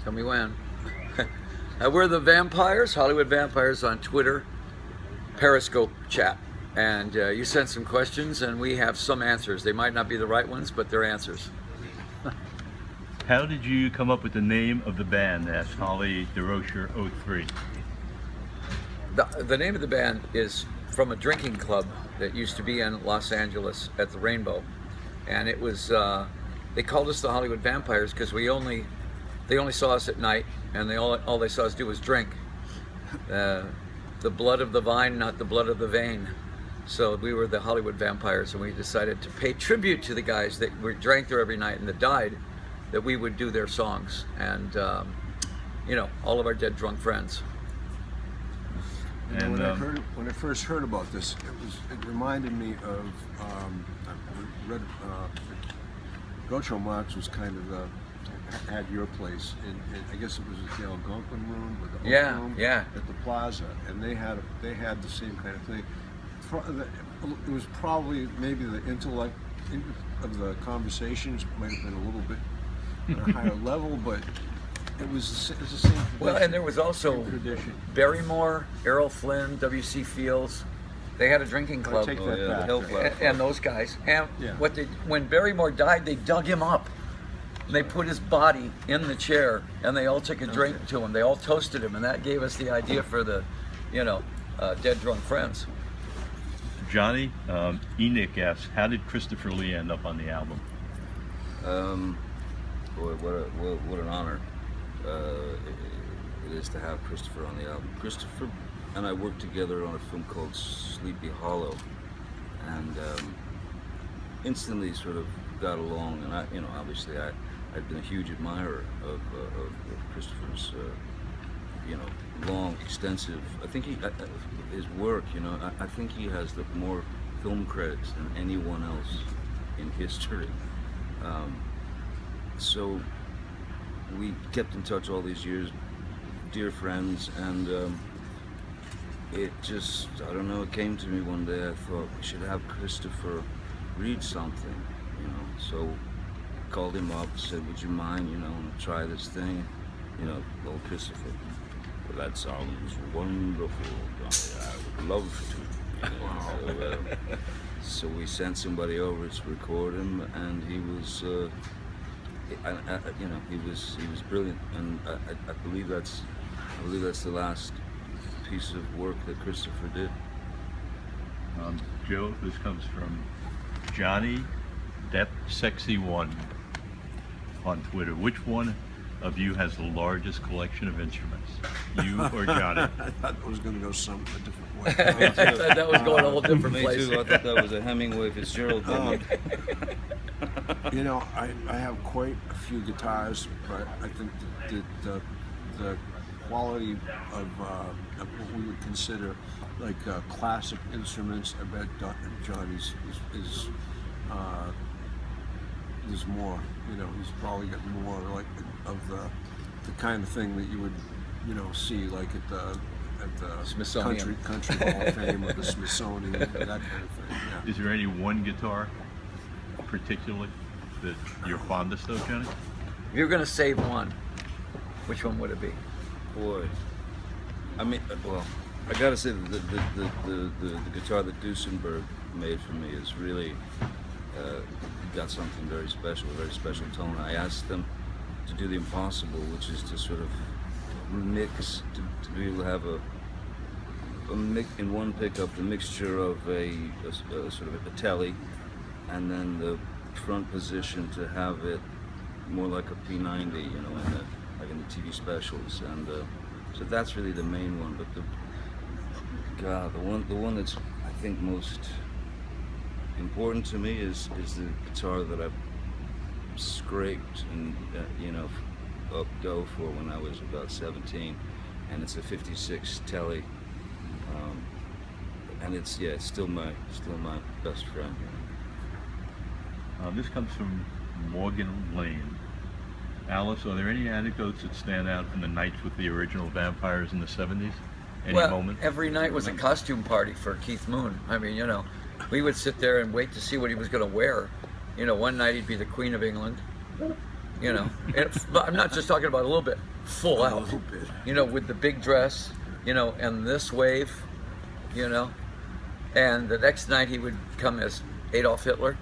Tell me when. We're the Vampires, Hollywood Vampires on Twitter, Periscope chat. And you sent some questions and we have some answers. They might not be the right ones, but they're answers. How did you come up with the name of the band? Asked Holly DeRocher 03. The name of the band is from a drinking club that used to be in Los Angeles at the Rainbow. And it was, they called us the Hollywood Vampires because they only saw us at night, and all they saw us do was drink. The blood of the vine, not the blood of the vein. So we were the Hollywood Vampires, and we decided to pay tribute to the guys that drank there every night and that died, that we would do their songs, and you know, all of our dead drunk friends. You know, when I first heard about this, it reminded me of I read Groucho Marx was kind of had your place in I guess it was the Algonquin room or the Oak room at the Plaza, and they had the same kind of thing. It was probably maybe the intellect of the conversations might have been a little bit at a higher level, but it was the same tradition. Well, and there was also Barrymore, Errol Flynn, W.C. Fields. They had a drinking club. Take that back. And those guys. And when Barrymore died, they dug him up. And they put his body in the chair, and they all took a drink to him. They all toasted him, and that gave us the idea for the, you know, Dead Drunk Friends. Johnny, Enoch asks, how did Christopher Lee end up on the album? Boy, what an honor it is to have Christopher on the album. Christopher and I worked together on a film called Sleepy Hollow, and instantly sort of got along. And you know, obviously I'd been a huge admirer of Christopher's, you know, long, extensive. I think his work. You know, I think he has more film credits than anyone else in history. So we kept in touch all these years, dear friends, and it just, I don't know, it came to me one day. I thought we should have Christopher read something, you know. So called him up, said, would you mind, you know, try this thing, you know. Well, Christopher, well, that sounds wonderful, I would love to, you know. So we sent somebody over to record him, and he was you know, he was brilliant, and I believe that's the last piece of work that Christopher did. Joe, this comes from Johnny Depp Sexy One on Twitter. Which one of you has the largest collection of instruments? You or Johnny? I thought it was going to go a different way. I thought that was going a whole different Me place. too. I thought that was a Hemingway Fitzgerald thing. You know, I have quite a few guitars, but I think that the quality of what we would consider like classic instruments, I bet Johnny's is more. You know, he's probably got more like of the kind of thing that you would, you know, see like at the Smithsonian. Country Hall of Fame or the Smithsonian, that kind of thing. Yeah. Is there any one guitar particularly that you're fondest of, Johnny? If you're going to save one, which one would it be? Boy, I mean, well, I gotta say the guitar that Duesenberg made for me is really got something very special, a very special tone. I asked them to do the impossible, which is to sort of mix, to be able to have a mix in one pickup, the mixture of a sort of a telly, and then the front position to have it more like a P90, you know, like in the TV specials, and so that's really the main one. But the one that's I think most important to me is the guitar that I've scraped and you know, up dough for when I was about 17, and it's a '56 Telly, and it's still my best friend. This comes from Morgan Lane. Alice, are there any anecdotes that stand out from the nights with the original Vampires in the 70s? Any moment? Every night was a costume party for Keith Moon. I mean, you know, we would sit there and wait to see what he was going to wear. You know, one night he'd be the Queen of England. you know. But I'm not just talking about a little bit, full A out, little bit. you know, with the big dress, you know, and this wave, you know. And the next night he would come as Adolf Hitler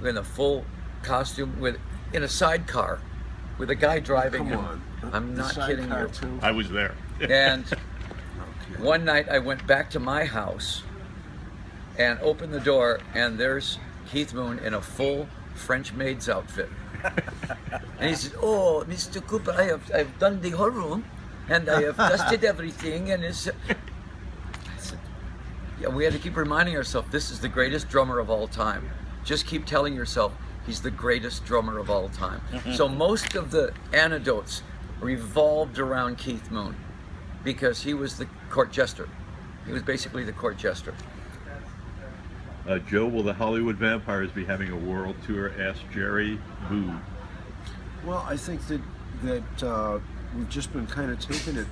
in a full costume in a sidecar with a guy driving Come him. on. I'm The not kidding sidecar, you. too? I was there. And Okay. one night I went back to my house and opened the door, and there's Keith Moon in a full French maid's outfit. And he said, "Oh, Mr. Cooper, I've done the whole room, and I have dusted everything, and it's." I said, yeah, we had to keep reminding ourselves, this is the greatest drummer of all time. Just keep telling yourself, he's the greatest drummer of all time. So most of the anecdotes revolved around Keith Moon, because he was the court jester. He was basically the court jester. Joe, will the Hollywood Vampires be having a world tour? Asked Jerry Boo. Well, I think that we've just been kind of taking it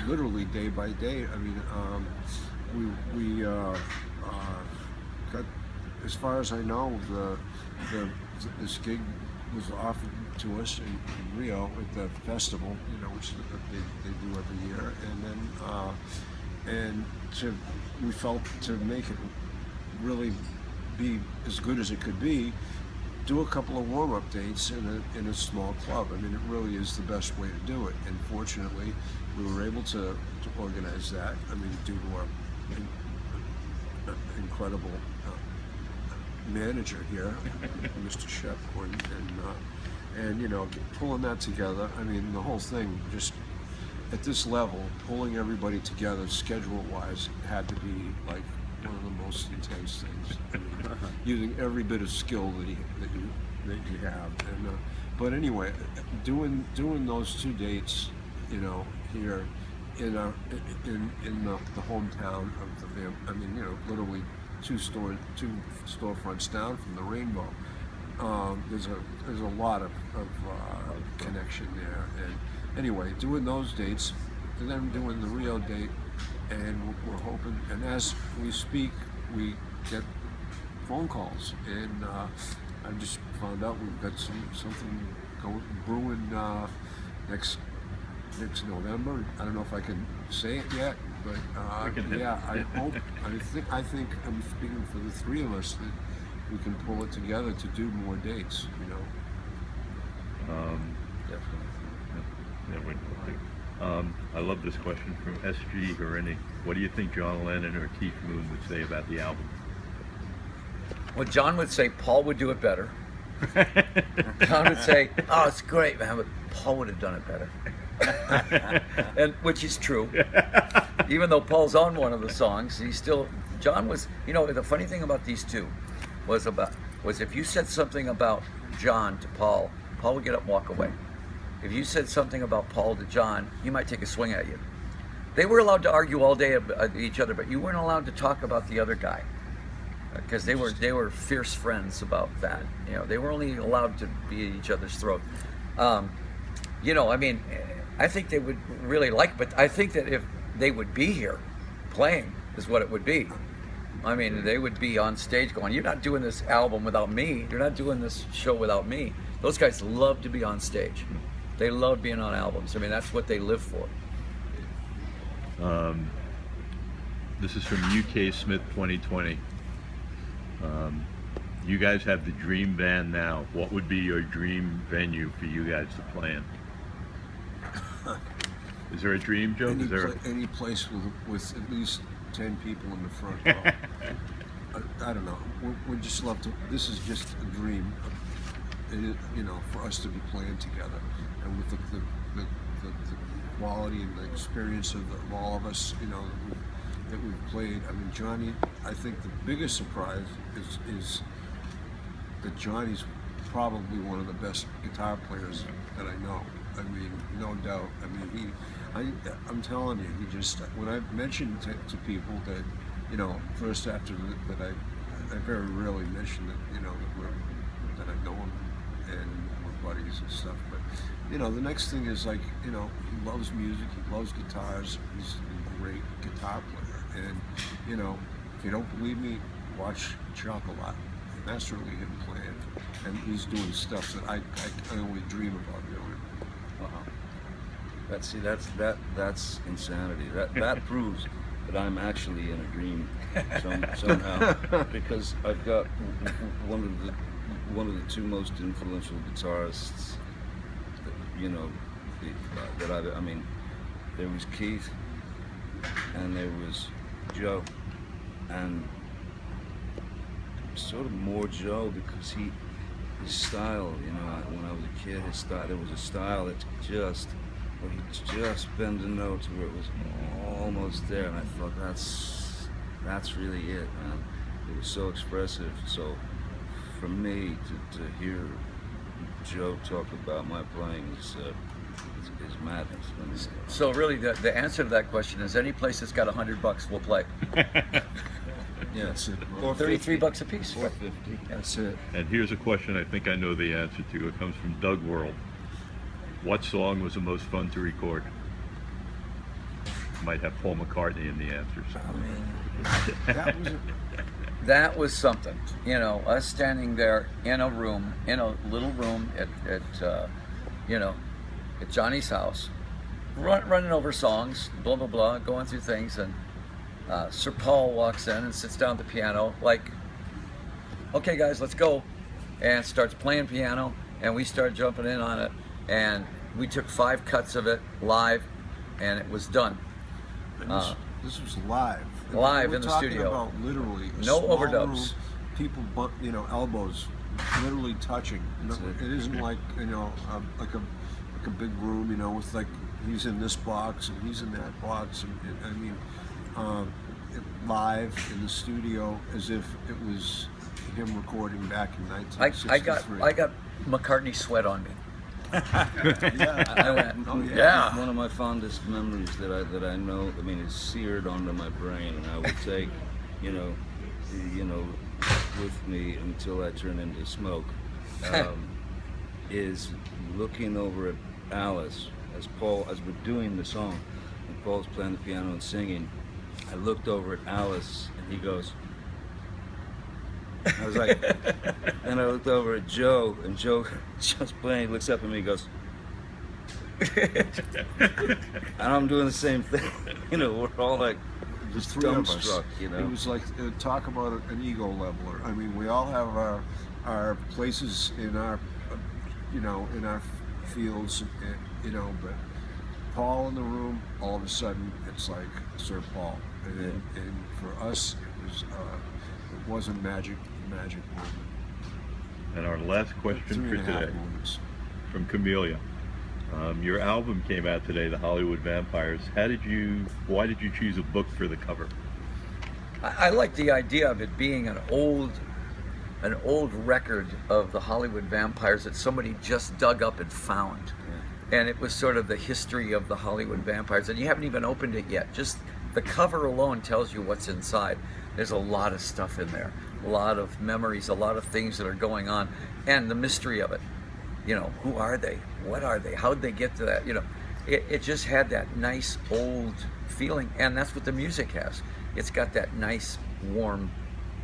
literally day by day. I mean, we got, as far as I know, this gig was offered to us in Rio at the festival, you know, which they do every year, and then we felt to make it really be as good as it could be, do a couple of warm-up dates in a small club. I mean, it really is the best way to do it. And fortunately, we were able to organize that. I mean, due to our incredible manager here, Mr. Shep, and you know, pulling that together. I mean, the whole thing just at this level, pulling everybody together schedule-wise had to be like one of the most intense things. I mean, using every bit of skill that you have. And but anyway, doing those 2 dates, you know, here in the hometown of the Vamp. I mean, you know, literally two storefronts down from the Rainbow. There's a lot of connection there. And anyway, doing those dates, and then doing the Rio date, and we're hoping. And as we speak, we get phone calls, and I just found out we've got something brewing next November. I don't know if I can say it yet, but yeah, I hope. I think I'm speaking for the three of us that we can pull it together to do more dates. You know. Definitely. I love this question from S.G. Guarini. What do you think John Lennon or Keith Moon would say about the album? Well, John would say Paul would do it better. John would say, "Oh, it's great, man, but Paul would have done it better," and which is true. Even though Paul's on one of the songs, John was. You know, the funny thing about these two was if you said something about John to Paul, Paul would get up and walk away. If you said something about Paul to John, he might take a swing at you. They were allowed to argue all day at each other, but you weren't allowed to talk about the other guy, because they were fierce friends about that. You know, they were only allowed to be at each other's throat. You know, I mean, I think they would really like, but I think that if they would be here playing is what it would be. I mean, they would be on stage going, "You're not doing this album without me. You're not doing this show without me." Those guys love to be on stage. They love being on albums. I mean, that's what they live for. This is from UK Smith 2020. You guys have the dream band now. What would be your dream venue for you guys to play in? Is there a dream, Joe? Any place with at least 10 people in the front row. I don't know. We just love to. This is just a dream, you know, for us to be playing together, and with the quality and the experience of all of us, you know, that we've played. I mean, Johnny. I think the biggest surprise is that Johnny's probably one of the best guitar players that I know. I mean, no doubt. I mean, I'm telling you, he just, when I mentioned to people that, you know, first after that I very rarely mention that, you know, that I know him and we're buddies and stuff, but, you know, the next thing is like, you know, he loves music, he loves guitars, he's a great guitar player, and, you know, if you don't believe me, watch Chocolate. masterly hidden plan, and he's doing stuff that I only dream about doing. That's insanity. That proves that I'm actually in a dream somehow, because I've got one of the two most influential guitarists I mean, there was Keith and there was Joe, and sort of more Joe because his style, when I was a kid, there was a style that where he'd just bend a note to where it was almost there, and I thought that's really it, man. It was so expressive. So for me to hear Joe talk about my playing is madness. I mean, So really, the answer to that question is any place that's got $100, we'll play. yeah, That's it. Or 33 50. bucks a piece. Or 50. That's it. And here's a question I think I know the answer to. It comes from Doug World. What song was the most fun to record? Might have Paul McCartney in the answers. That was That was something, us standing there in a room, in a little room at Johnny's house, running over songs, blah, blah, blah, going through things, and Sir Paul walks in and sits down at the piano, like, okay guys, let's go, and starts playing piano, and we start jumping in on it, and we took 5 cuts of it live, and it was done. This was live. Live We're in the talking studio. About literally a No small overdubs. room, people, elbows, literally touching. That's it. It isn't like like a big room, with like he's in this box and he's in that box, and live in the studio as if it was him recording back in 1963. I got McCartney sweat on me. Yeah. I went, Oh, yeah. One of my fondest memories that I know, I mean, is seared onto my brain, and I would take, with me until I turn into smoke, is looking over at Alice as we're doing the song, and Paul's playing the piano and singing. I looked over at Alice, and he goes. I was like, and I looked over at Joe, and Joe just playing, looks up at me, and goes, and I'm doing the same thing. We're all like There's 3 of us. dumbstruck. It was like talk about an ego leveler. I mean, we all have our places in our in our fields, but Paul in the room, all of a sudden it's like Sir Paul, and for us it was a magic moment. And our last question for 3.5 today moments. from Camellia. Your album came out today, The Hollywood Vampires. Why did you choose a book for the cover? I like the idea of it being an old record of the Hollywood Vampires that somebody just dug up and found. And it was sort of the history of the Hollywood Vampires, and you haven't even opened it yet. Just the cover alone tells you what's inside. There's a lot of stuff in there, a lot of memories, a lot of things that are going on, and the mystery of it. Who are they? What are they? How'd they get to that? It just had that nice old feeling, and that's what the music has. It's got that nice, warm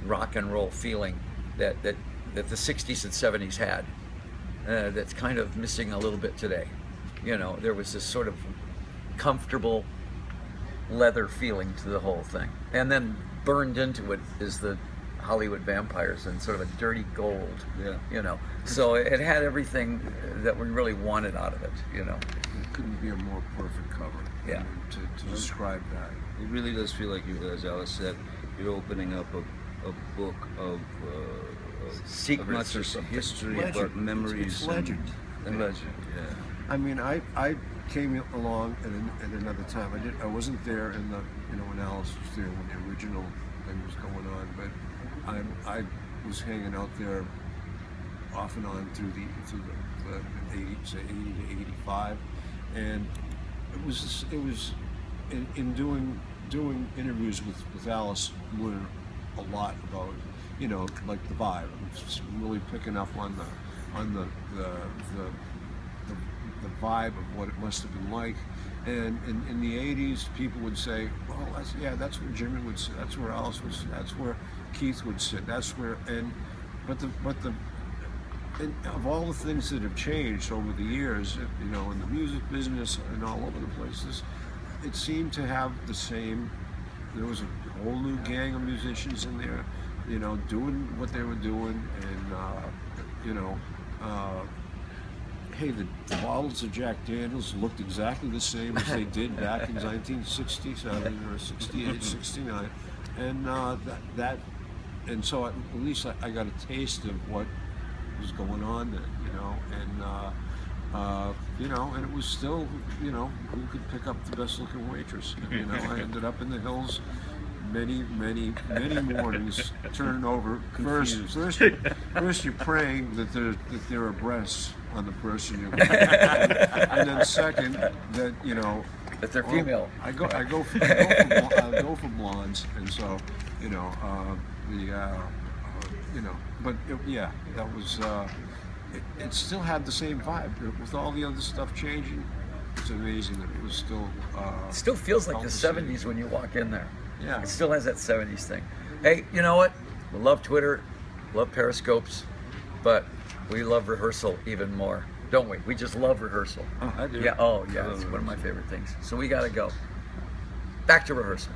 rock and roll feeling that the 60s and 70s had. That's kind of missing a little bit today. There was this sort of comfortable leather feeling to the whole thing. And then burned into it is the Hollywood Vampires and sort of a dirty gold. Yeah. So it had everything that we really wanted out of it, It couldn't be a more perfect cover. Yeah. I mean, to describe that. It really does feel like, as Alice said, you're opening up a book of Secrets not or just something. history, Legend. but memories. It's legend. And legend, yeah. I mean, I came along at another time. I wasn't there in the when Alice was there when the original thing was going on, but I was hanging out there off and on through the 80s, 80 to 85, and it was in doing interviews with Alice, learned a lot about like the vibe. Just really picking up on the vibe of what it must have been like. And in the 80s, people would say, well, that's where Jimmy would sit, that's where Alice would sit, that's where Keith would sit, that's where, and and of all the things that have changed over the years, you know, in the music business and all over the places, it seemed to have the same. There was a whole new gang of musicians in there, you know, doing what they were doing, and you know, hey, the bottles of Jack Daniels looked exactly the same as they did back in 1967 or 68, 69, and and so at least I got a taste of what was going on then, you know, and you know, and it was still, you know, who could pick up the best looking waitress? You know, I ended up in the hills many mornings turning over. First you're praying that there are breasts on the person you're with, and then second that, you know, That they're female. I go for blondes, and so, you know, you know, but yeah, that was it still had the same vibe with all the other stuff changing. It's amazing that it was still. It still feels like felt the same. 70s when you walk in there. Yeah. It still has that 70s thing. Hey, you know what? We love Twitter, love Periscopes, but we love rehearsal even more, don't we? We just love rehearsal. I do. Yeah, oh yeah, I love it's one of my rehearsal. favorite things. So we gotta go. Back to rehearsal.